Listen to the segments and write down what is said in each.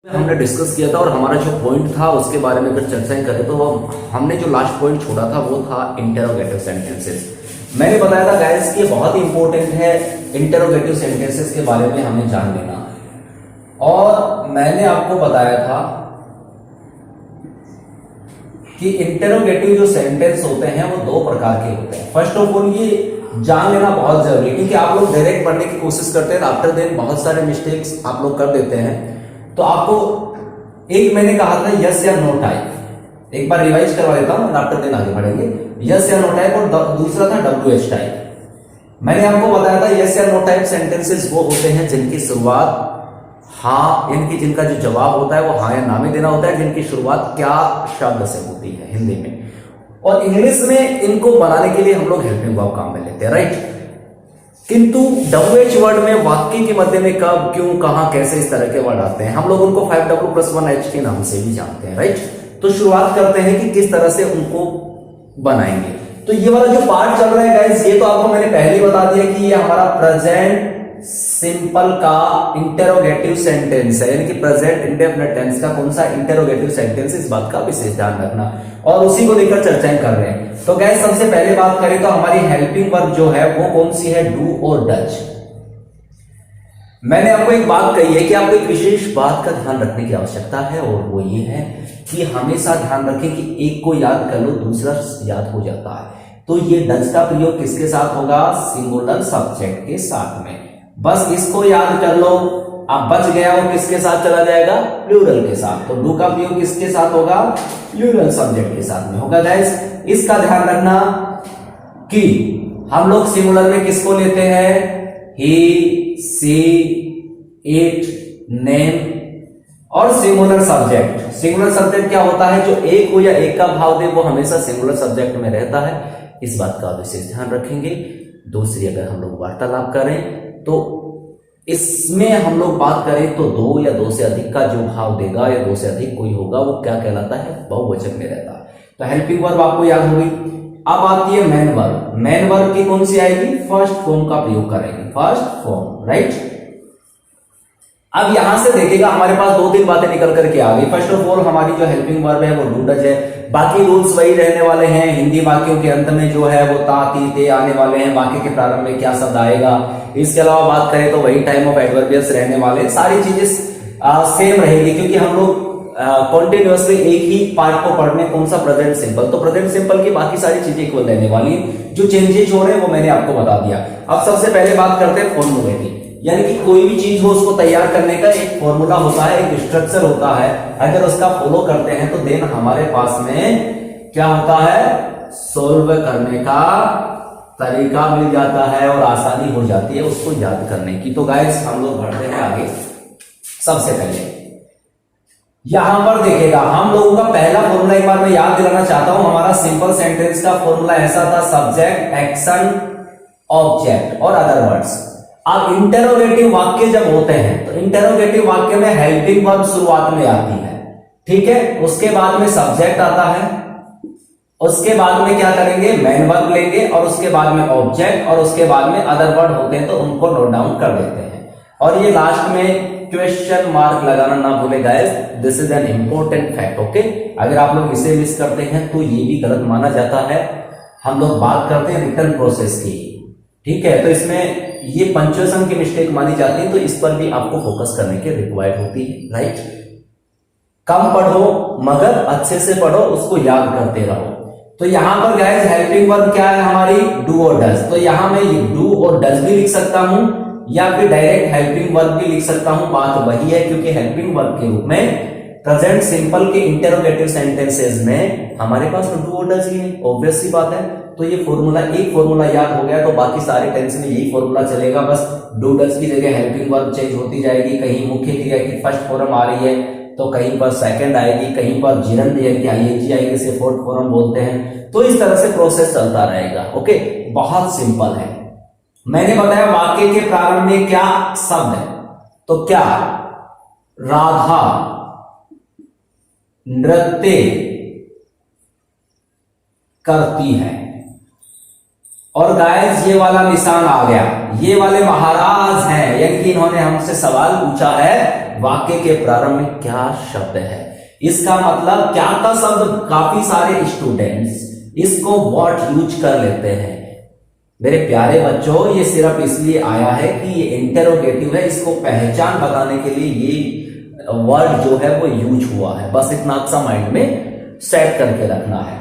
हमने डिस्कस किया था और हमारा जो पॉइंट था उसके बारे में अगर चर्चाएं करें तो हमने जो लास्ट पॉइंट छोड़ा था वो था इंटेरोगेटिव सेंटेंसेस। मैंने बताया था गाइस कि बहुत इंपॉर्टेंट है इंटेरोगेटिव सेंटेंसेस के बारे में हमें जान लेना। और मैंने आपको बताया था कि इंटेरोगेटिव जो सेंटेंस होते हैं वो दो प्रकार के होते हैं। फर्स्ट ऑफ ऑल ये जान लेना बहुत जरूरी है क्योंकि आप लोग डायरेक्ट पढ़ने की कोशिश करते हैं, आफ्टर देन बहुत सारे मिस्टेक्स आप लोग कर देते हैं। तो आपको एक मैंने कहा था यस या नो टाइप, एक बार रिवाइज करवा देता हूं, आफ्टर देन आगे बढ़ेंगे। यस या नो टाइप और दूसरा था WH टाइप। मैंने आपको बताया था यस या नो टाइप सेंटेंसेस वो होते हैं जिनकी शुरुआत हाँ, इनकी जिनका जो जवाब होता है वो हाँ या ना में देना होता है, जिनकी शुरुआत क्या शब्द से होती है हिंदी में। और इंग्लिश में इनको बनाने के लिए हम लोग हेल्पिंग वर्ब काम में लेते हैं, राइट। किंतु WH वर्ड में वाक्य के मध्य में कब, क्यों, कहां, कैसे इस तरह के वर्ड आते हैं। हम लोग उनको 5W+1H के नाम से भी जानते हैं, राइट। तो शुरुआत करते हैं कि किस तरह से उनको बनाएंगे। तो ये वाला जो पार्ट चल रहा है गाइस, ये तो आपको मैंने पहले ही बता दिया कि ये हमारा प्रेजेंट सिंपल का इंटेरोगेटिव सेंटेंस है, यानी कि प्रेजेंट इंडेफिनिट टेंस का कौन सा इंटेरोगेटिव सेंटेंस, इस बात का विशेष ध्यान रखना और उसी को लेकर चर्चाएं कर रहे हैं। तो गाइस सबसे पहले बात करें तो हमारी हेल्पिंग वर्ब जो है वो कौन सी है, डू और डज। मैंने आपको एक बात कही है कि आपको एक विशेष बात का ध्यान रखने की आवश्यकता है और वो ये है कि हमेशा ध्यान रखें कि एक को याद कर लो दूसरा याद हो जाता है। तो ये डज का प्रयोग किसके साथ होगा, सिंगुलर सब्जेक्ट के साथ में। बस इसको याद कर लो। अब बच गया वो किसके साथ चला जाएगा, प्लूरल के साथ। तो डू का प्रयोग किसके साथ होगा, प्लूरल सब्जेक्ट के साथ में होगा। गाइस इसका ध्यान रखना कि हम लोग सिंगुलर में किसको लेते हैं, ही, सी, इट, नेम और सिंगुलर सब्जेक्ट। सिंगुलर सब्जेक्ट क्या होता है, जो एक हो या एक का भाव दे वो हमेशा सिंगुलर सब्जेक्ट में रहता है। इस बात का विशेष ध्यान रखेंगे। दूसरी अगर हम लोग वार्तालाप करें तो इसमें हम लोग बात करें तो दो या दो से अधिक का जो भाव देगा या दो से अधिक कोई होगा वो क्या कहलाता है, बहुवचन में रहता है। तो हेल्पिंग वर्ब आपको याद होगी। अब आती है मेन वर्ब। मेन वर्ब की कौन सी आएगी, फर्स्ट फॉर्म का प्रयोग करेंगे, फर्स्ट फॉर्म, राइट। अब यहां से देखिएगा हमारे पास दो तीन बातें निकल करके आ गई। फर्स्ट ऑफ ऑल हमारी जो हेल्पिंग वर्ब है वो डू डज है। बाकी रूल्स वही रहने वाले हैं। हिंदी वाक्यों के अंत में जो है वो ता, ती, ते आने वाले हैं। वाक्य के प्रारंभ में क्या शब्द आएगा। इसके अलावा बात करें तो वही टाइम ऑफ एडवर्बियस रहने वाले, सारी चीजें सेम रहेगी क्योंकि हम लोग कॉन्टिन्यूअसली एक ही पार्ट को पढ़ने, कौन सा, प्रेजेंट सिंपल। तो प्रेजेंट सिंपल की बाकी सारी चीजें इक्वल रहने वाली है। जो चेंजेस हो रहे हैं वो मैंने आपको बता दिया। अब सबसे पहले बात करते हैं फॉर्मूले की, यानी कि कोई भी चीज हो उसको तैयार करने का एक फॉर्मूला होता है, एक स्ट्रक्चर होता है। अगर उसका फॉलो करते हैं तो देन हमारे पास में क्या होता है, सोल्व करने का तरीका मिल जाता है और आसानी हो जाती है उसको याद करने की। तो गाइस हम लोग बढ़ते हैं आगे। सबसे पहले यहां पर देखिएगा हम लोगों का पहला फॉर्मूला एक बार मैं याद दिलाना चाहता हूं। हमारा सिंपल सेंटेंस का फॉर्मूला ऐसा था, सब्जेक्ट, एक्शन, ऑब्जेक्ट और अदर वर्ड्स। अब इंटेरोगेटिव वाक्य जब होते हैं तो इंटेरोगेटिव वाक्य में हेल्पिंग वर्ब शुरुआत में आती है, ठीक है। उसके बाद में सब्जेक्ट आता है, उसके बाद में क्या करेंगे, मेन वर्ब लेंगे और उसके बाद में ऑब्जेक्ट और उसके बाद में अदर वर्ड होते हैं तो उनको नोट डाउन कर देते हैं। और ये लास्ट में क्वेश्चन मार्क लगाना ना भूले guys, this is an important fact, okay. अगर आप लोग इसे मिस करते हैं तो ये भी गलत माना जाता है। हम लोग बात करते हैं रिटर्न प्रोसेस की, ठीक है। तो इसमें ये पंक्चुएशन की मिस्टेक मानी जाती है तो इस पर भी आपको फोकस करने की रिक्वायर्ड होती है, राइट। कम पढ़ो मगर अच्छे से पढ़ो, उसको याद करते रहो। तो यहां पर गाइस हेल्पिंग वर्ब क्या है हमारी, डू और डज। तो यहां मैं ये डू और डज भी लिख सकता हूं या फिर डायरेक्ट हेल्पिंग वर्ब भी लिख सकता हूं। बात वही है क्योंकि हेल्पिंग वर्ब के रूप में प्रेजेंट सिंपल के इंटेरोगेटिव सेंटेंसेस में हमारे पास तो डू और डज ही है, ऑब्वियस सी बात है। तो ये फॉर्मूला, एक फॉर्मूला याद हो गया तो बाकी सारे टेंस में यही फॉर्मूला चलेगा। बस डू डज की जगह हेल्पिंग वर्ब चेंज होती जाएगी। कहीं मुख्य क्रिया की फर्स्ट फॉर्म आ रही है तो कहीं पर सेकंड आएगी, कहीं पर जिरंद यानी आईएनजी आएगी, इसे फोर्थ फॉर्म बोलते हैं। तो इस तरह से प्रोसेस चलता रहेगा, ओके। बहुत सिंपल है। मैंने बताया वाक्य के प्रारंभ में क्या शब्द है, तो क्या, राधा नृत्य करती है। और गाइस ये वाला निशान आ गया, ये वाले महाराज हैं, यानी कि इन्होंने हमसे सवाल पूछा है वाक्य के प्रारंभ में क्या शब्द है। इसका मतलब क्या का शब्द काफी सारे स्टूडेंट्स इसको व्हाट यूज कर लेते हैं। मेरे प्यारे बच्चों, ये सिर्फ इसलिए आया है कि ये इंटेरोगेटिव है, इसको पहचान बताने के लिए ये वर्ड जो है वो यूज हुआ है। बस इतना सा माइंड में सेट करके रखना है।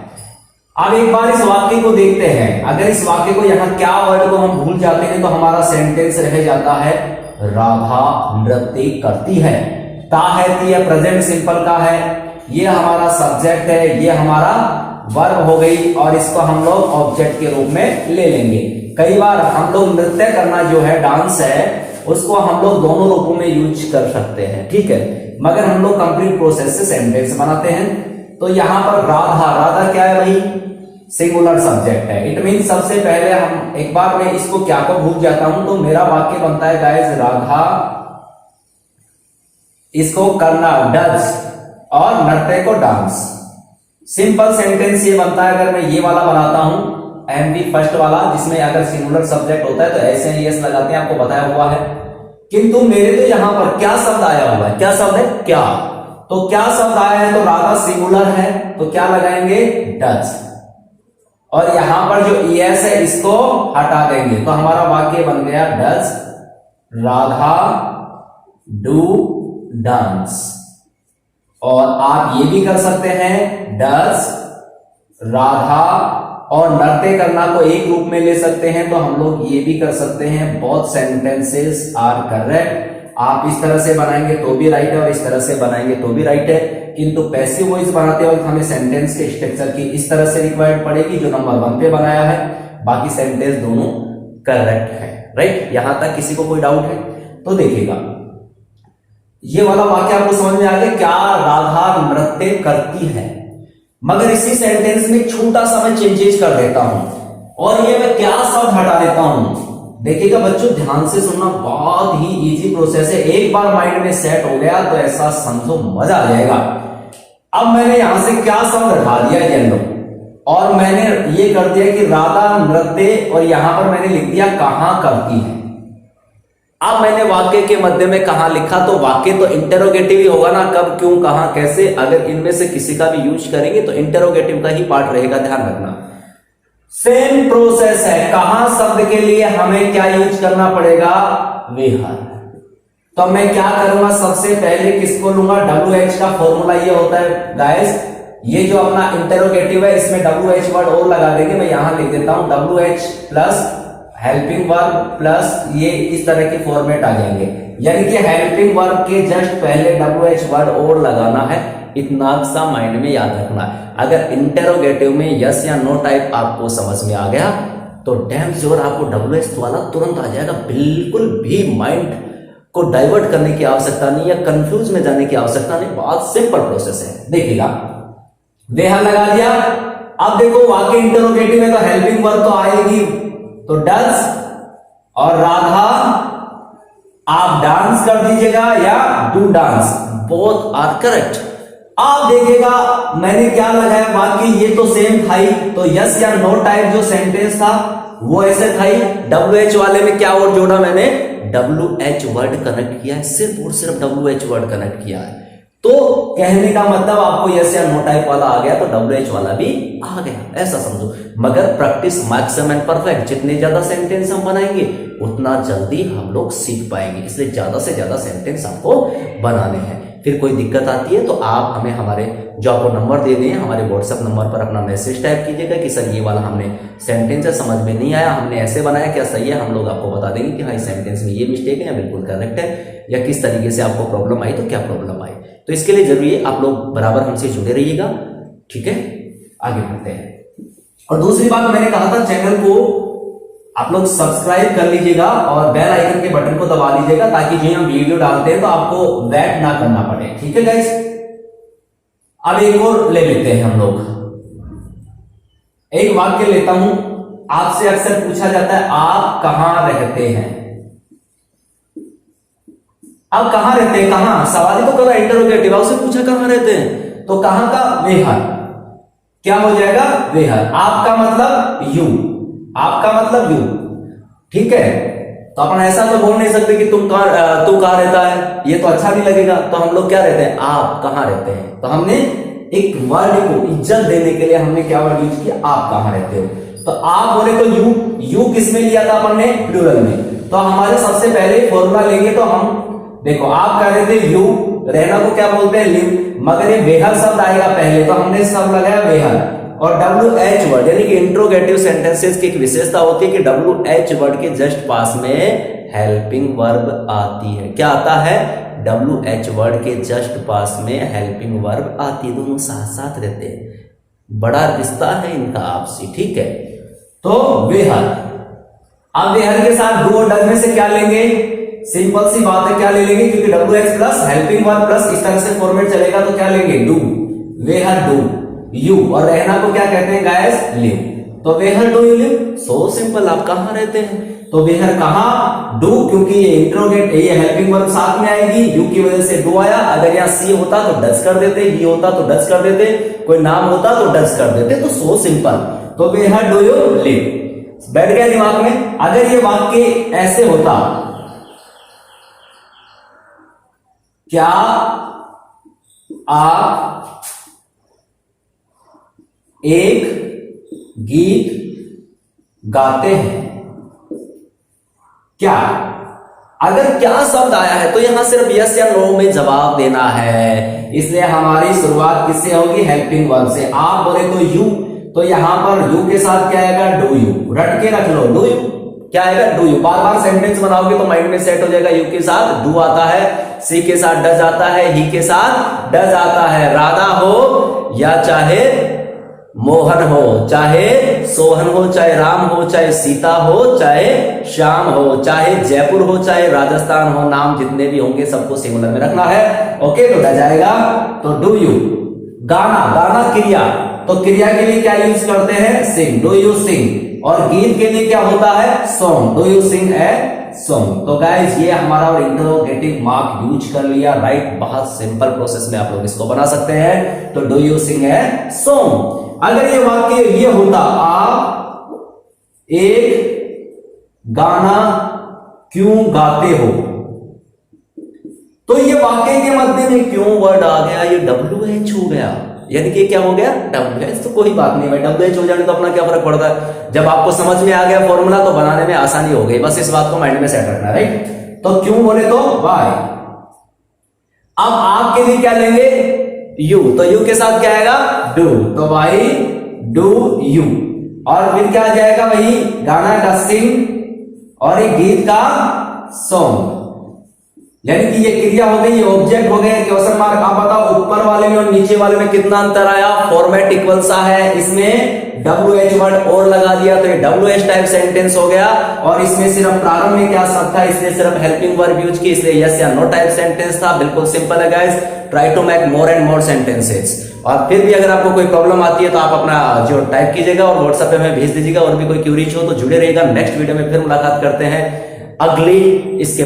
अब एक बार इस वाक्य को देखते हैं। अगर इस वाक्य को यहां क्या वर्ड को हम भूल जाते हैं तो हमारा सेंटेंस रह जाता है राधा नृत्य करती है। ता है ती है प्रेजेंट सिंपल का है, ये हमारा सब्जेक्ट है, ये हमारा वर्ब हो गई और इसको हम लोग ऑब्जेक्ट के रूप में ले लेंगे। कई बार हम लोग नृत्य करना जो है डांस है उसको हम लोग दोनों रूपों में यूज कर सकते हैं, ठीक है, मगर हम लोग कंप्लीट प्रोसेस से सेंटेंस बनाते हैं। तो यहां पर राधा, राधा क्या है भाई, सिंगुलर सब्जेक्ट है। इट मीन सबसे पहले हम एक बार मैं इसको क्या को भूल जाता हूं तो मेरा वाक्य बनता है गाइस राधा इसको करना डज और नृत्य को डांस। सिंपल सेंटेंस ये बनता है। अगर मैं ये वाला बनाता हूं एमवी फर्स्ट वाला जिसमें अगर सिंगुलर सब्जेक्ट होता है तो ऐसे यस लगाते हैं, आपको बताया हुआ है। किंतु मेरे तो यहां पर क्या शब्द आया हुआ है, क्या शब्द है, क्या, तो क्या शब्द आया है तो राधा सिंगुलर है तो क्या लगाएंगे डज, और यहां पर जो ईएस है इसको हटा देंगे तो हमारा वाक्य बन गया डज राधा डू डांस। और आप ये भी कर सकते हैं डज राधा और नृत्य करना को एक रूप में ले सकते हैं तो हम लोग ये भी कर सकते हैं बोथ सेंटेंसेस आर करेक्ट। आप इस तरह से बनाएंगे तो भी राइट है और इस तरह से बनाएंगे तो भी राइट है। किंतु पैसिव वॉइस बनाते वक्त हमें सेंटेंस के स्ट्रक्चर की इस तरह से रिक्वायर्ड पड़ेगी जो नंबर 1 पे बनाया है, बाकी सेंटेंस दोनों करेक्ट है, राइट। यहां तक किसी को कोई डाउट है तो देखिएगा ये वाला वाक्य आपको समझ में आ गया, क्या राधा नृत्य करती है। मगर इसी सेंटेंस में छोटा सा मैं चेंजेस कर देता हूं और ये मैं क्या शब्द हटा देता हूं। देखिएगा बच्चों ध्यान से सुनना, बहुत ही इजी प्रोसेस है। एक बार माइंड में सेट हो गया तो ऐसा समझो मजा आ जाएगा। अब मैंने यहां से क्या शब्द हटा दिया येलो और मैंने ये कर दिया कि राधा नृत्य और यहां पर मैंने लिख दिया कहां करती है। अब मैंने वाक्य के मध्य में कहां लिखा तो वाक्य तो इंटेरोगेटिव ही होगा ना, कब क्यों कहां कैसे। अगर इनमें से किसी का भी यूज करेंगे तो इंटेरोगेटिव का ही पार्ट रहेगा, ध्यान रखना। सेम प्रोसेस है, कहां शब्द के लिए हमें क्या यूज करना पड़ेगा, वेहर। तो मैं क्या करूंगा, सबसे पहले किसको लूंगा, WH का फॉर्मूला ये होता है गाइस, ये जो अपना इंटेरोगेटिव है इसमें WH वर्ड और लगा देंगे। मैं यहां लिख देता हूं WH plus helping verb plus ये इस तरह के फॉर्मेट आ जाएंगे, यानी कि हेल्पिंग वर्ब के जस्ट पहले WH वर्ड और लगाना है। इतना सा माइंड में याद रखना है। अगर इंटेरोगेटिव में यस या नो टाइप आपको समझ में आ गया तो डैम श्योर आपको WH वाला तुरंत आ जाएगा। बिल्कुल भी माइंड को डाइवर्ट करने की आवश्यकता नहीं या कंफ्यूज में जाने की आवश्यकता नहीं, बहुत सिंपल प्रोसेस है। देखिएगा वेहर लगा दिया। अब देखो वाक्य इंटेरोगेटिव में तो हेल्पिंग वर्ब तो आएगी, तो डज और राधा आप डांस कर दीजिएगा या do dance, both are correct. आप देखिएगा मैंने क्या लगाया, बाकी ये तो सेम था ही, तो यस या नो टाइप जो सेंटेंस था वो ऐसे था ही। WH वाले में क्या वर्ड जोड़ा मैंने, WH वर्ड कनेक्ट किया है, सिर्फ और सिर्फ WH वर्ड कनेक्ट किया है। तो कहने का मतलब आपको यस या नो टाइप वाला आ गया तो WH वाला भी आ गया, ऐसा समझो। मगर प्रैक्टिस मैक्सिमम एंड परफेक्ट, जितने ज्यादा सेंटेंस हम बनाएंगे उतना जल्दी हम लोग सीख पाएंगे, इसलिए ज्यादा से ज्यादा सेंटेंस आपको बनाने हैं। फिर कोई दिक्कत आती है तो आप हमें हमारे जो आपको नंबर दे दें हमारे व्हाट्सएप नंबर पर अपना मैसेज टाइप कीजिएगा कि सर ये वाला हमने सेंटेंस है समझ में नहीं आया, हमने ऐसे बनाया, क्या सही है। हम लोग आपको बता देंगे कि हाँ इस सेंटेंस में ये मिस्टेक है या बिल्कुल करेक्ट है, या किस तरीके से आपको प्रॉब्लम आई तो क्या प्रॉब्लम आई। तो इसके लिए जरूरी है आप लोग बराबर हमसे जुड़े रहिएगा, ठीक है। आगे बढ़ते हैं। और दूसरी बात मैंने कहा था चैनल को आप लोग सब्सक्राइब कर लीजिएगा और बेल आइकन के बटन को दबा लीजिएगा ताकि जो हम वीडियो डालते हैं तो आपको वेट ना करना पड़े, ठीक है गाइस। अब एक और ले लेते हैं हम लोग, एक वाक्य लेता हूं। आपसे अक्सर पूछा जाता है आप कहां रहते हैं। अब कहां रहते हैं, कहां सवाल तो करो इंटरोगेटिव, उससे पूछा कहां रहते हैं तो कहां का वेहर क्या हो जाएगा, वेहर। आपका मतलब यू, आपका मतलब यू, ठीक है। तो अपन ऐसा तो बोल नहीं सकते कि तू कहाँ रहता है, ये तो अच्छा नहीं लगेगा। तो हम लोग क्या रहते हैं, आप कहाँ रहते हैं। तो हमने एक वर्ड को इज्जत देने के लिए हमने क्या वर्ड यूज किया, आप कहाँ रहते हो। तो आप बोले तो यू किस में लिया था अपन ने, प्लूरल में। तो हमारे सबसे पहले फॉर्मूला लेंगे तो हम देखो, आप कह रहे थे यू, रहना को क्या बोलते हैं, लिव, मगर ये वेहर शब्द आएगा पहले, तो हमने शब्द लगाया वेहर। और WH वर्ड यानी कि इंट्रोगेटिव सेंटेंसेस की एक विशेषता होती है कि WH वर्ड के जस्ट पास में हेल्पिंग वर्ब आती है। क्या आता है, WH वर्ड के जस्ट पास में हेल्पिंग वर्ब आती है, दोनों साथ साथ रहते हैं, बड़ा रिश्ता है इनका आपसी, ठीक है। तो वेहर, अब वेहर के साथ डू और डज में से क्या लेंगे, सिंपल सी बात है, क्या ले लेंगे, क्योंकि WH plus helping verb plus इस तरह से फॉर्मेट चलेगा, तो क्या लेंगे, डू, वेहर डू यू, और रहना को क्या कहते हैं गाइस, लिव। तो वेहर do you live, so simple, आप कहां रहते हैं। तो वेहर कहां, डू, क्योंकि ये इंट्रोगेट, ये हेल्पिंग वर्ब साथ में आएगी, यू की वजह से डू आया। अगर यहाँ सी होता तो डज कर देते, ही होता तो डज कर देते, कोई नाम होता तो डज कर देते, तो सो सिंपल। तो वेहर डू यू लिव, बैठ गया दिमाग में। अगर ये वाक्य ऐसे होता, क्या आप एक गीत गाते हैं, क्या, अगर क्या शब्द आया है तो यहां सिर्फ यस या नो में जवाब देना है, इसलिए हमारी शुरुआत किससे होगी, हेल्पिंग वर्ब से। आप बोले तो यू, तो यहां पर यू के साथ क्या आएगा, डू यू, रट के रख लो, डू यू, क्या आएगा, do you. Bar bar sentence बनाओगे तो माइंड में सेट हो जाएगा, यू के साथ डू आता है, सी के साथ डज आता है, ही के साथ डज आता है। राधा हो या चाहे मोहन हो, चाहे सोहन हो, चाहे राम हो, चाहे सीता हो, चाहे श्याम हो, चाहे जयपुर हो, चाहे राजस्थान हो, नाम जितने भी होंगे सबको सिंगुलर में रखना है। ओके, तो डज आएगा, तो डू यू। गाना, गाना क्रिया, तो क्रिया के लिए क्या यूज करते हैं, सिंग, डू यू सिंग। और गीत के लिए क्या होता है, song, do you sing a song. तो गाइस ये हमारा और इंट्रोगेटिव मार्क यूज कर लिया, राइट। बहुत सिंपल प्रोसेस में आप लोग इसको बना सकते हैं। तो do you sing a song. अगर ये वाक्य ये होता, आप एक गाना क्यों गाते हो, तो ये वाक्य के मध्य में क्यों वर्ड आ गया, ये WH हो गया, यानी कि क्या हो गया, WH। तो कोई बात नहीं भाई, WH हो जाने तो अपना क्या फर्क पड़ता है। जब आपको समझ में आ गया फॉर्मूला तो बनाने में आसानी हो गई, बस इस बात को माइंड में सेट रखना, राइट। तो क्यों बोले तो वाई। अब आपके लिए क्या लेंगे, यू, तो यू के साथ क्या आएगा, डू, तो वाई डू यू। और फिर क्या आ जाएगा, वही गाना का सिंग, और एक गीत का सॉन्ग, यानी कि ये क्रिया हो गई, ये ऑब्जेक्ट हो गए, क्वेश्चन मार्क। आप बताओ ऊपर वाले में और नीचे वाले में कितना अंतर आया, फॉर्मेट इक्वल सा है, इसमें WH वर्ड और लगा दिया तो ये WH टाइप सेंटेंस हो गया, और इसमें सिर्फ प्रारंभ में क्या शब्द था, इसलिए सिर्फ हेल्पिंग वर्ब यूज की, इसलिए यस या नो टाइप सेंटेंस था। बिल्कुल सिंपल है guys, try to make more and more sentences. और फिर भी अगर आपको कोई प्रॉब्लम आती है तो आप अपना जो टाइप कीजिएगा और व्हाट्सएप पे हमें भेज दीजिएगा, और भी कोई क्यूरीज हो तो जुड़े रहिएगा। नेक्स्ट वीडियो में फिर मुलाकात करते हैं अगली इसके